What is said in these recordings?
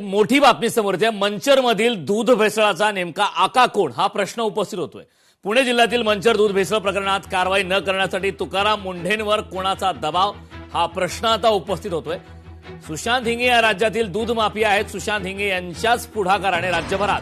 मोठी बातमी समोर येते। मंचरमधील दूध भेसळाचा नेमका आका कोण हा प्रश्न उपस्थित होतोय। पुणे जिल्ह्यातील मंचर दूध भेसळ प्रकरणात कारवाई न करण्यासाठी तुकाराम मुंढेंवर कोणाचा दबाव हा प्रश्न आता उपस्थित होतोय। सुशांत हिंगे या राज्यातील दूध माफिया आहेत। सुशांत हिंगे यांच्याच पुढाकाराने राज्यभरात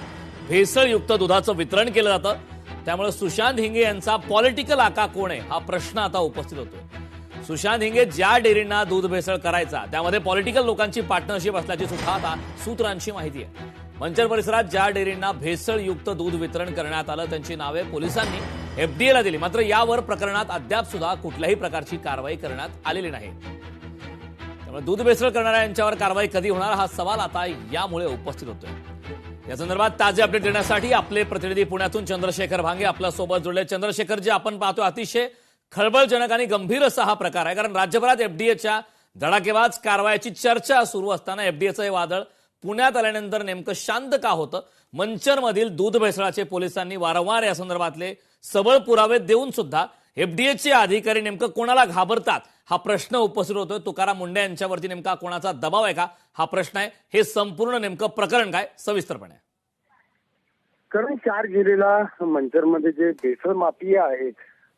भेसळयुक्त दुधाचं वितरण केलं जातं। त्यामुळे सुशांत हिंगे यांचा पॉलिटिकल आका कोण आहे हा प्रश्न आता उपस्थित होतोय। सुशांत हिंगे ज्या डेअरींना दूध भेसळ करायचा त्यामध्ये पॉलिटिकल लोकांची पार्टनरशिप असल्याची सुद्धा आता सूत्रांची माहिती आहे। मंचर परिसरात ज्या डेअरींना भेसळयुक्त दूध वितरण करण्यात आलं त्यांची नावे पोलिसांनी एफडीएला दिली, मात्र यावर प्रकरणात अद्याप सुद्धा कुठल्याही प्रकारची कारवाई करण्यात आलेली नाही। त्यामुळे दूध भेसळ करणाऱ्या यांच्यावर कारवाई कधी होणार हा सवाल आता यामुळे उपस्थित होतोय। या संदर्भात ताजे अपडेट देण्यासाठी आपले प्रतिनिधी पुण्यातून चंद्रशेखर भांगे आपल्या सोबत जोडले। चंद्रशेखर, जे आपण पाहतो अतिशय खळबळजनक आणि गंभीर असा हा प्रकार आहे, कारण राज्यभरात एफडीएच्या धडाकेबाज कारवाईची चर्चा सुरू असताना एफडीएचं हे वादळ पुण्यात आल्यानंतर नेमकं शांत का होतं? मंचरमधील दूध भेसळाचे पोलिसांनी वारंवार या संदर्भातले सबळ पुरावे देऊन सुद्धा एफडीएचे अधिकारी नेमकं कोणाला घाबरतात हा प्रश्न उपस्थित होतोय। तुकाराम मुंढे यांच्यावरती नेमका कोणाचा दबाव आहे का हा प्रश्न आहे। हे संपूर्ण नेमकं प्रकरण काय, सविस्तरपणे? कारण 4 जुलैला मंचरमध्ये जे भेसळ माफिया आहे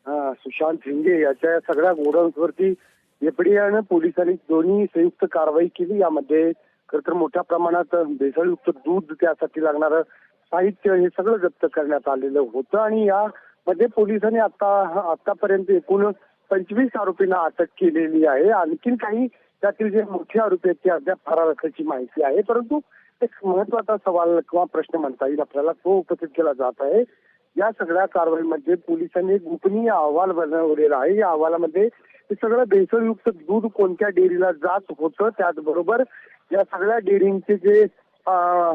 सुशांत हिंगे याच्या सगळ्या गोडाऊन्सवरती एफडीआयनं पोलिसांनी दोन्ही संयुक्त कारवाई केली। यामध्ये खरं तर मोठ्या प्रमाणात भेसळयुक्त दूध, त्यासाठी लागणारं साहित्य हे सगळं जप्त करण्यात आलेलं होतं आणि यामध्ये पोलिसांनी आतापर्यंत एकूण 25 आरोपींना अटक केलेली आहे। आणखीन काही त्यातील जे मोठे आरोपी आहेत ते अद्याप फरार असल्याची माहिती आहे। परंतु एक महत्वाचा सवाल किंवा प्रश्न म्हणता येईल आपल्याला, तो उपस्थित केला जात आहे। या सगळ्या कारवाईमध्ये पोलिसांनी एक गोपनीय अहवाल बनवलेला आहे। या अहवालामध्ये हे सगळं भेसळयुक्त दूध कोणत्या डेअरीला जात होतं, त्याचबरोबर या सगळ्या डेअरींचे जे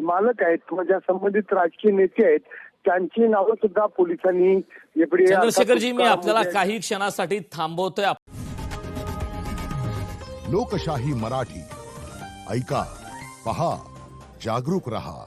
मालक आहेत किंवा ज्या संबंधित राजकीय नेते आहेत त्यांची नावं सुद्धा पोलिसांनी एफडीए। चंद्रशेखरजी, मी आपल्याला काही क्षणासाठी थांबवतोय। लोकशाही मराठी ऐका, पहा, जागरूक रहा।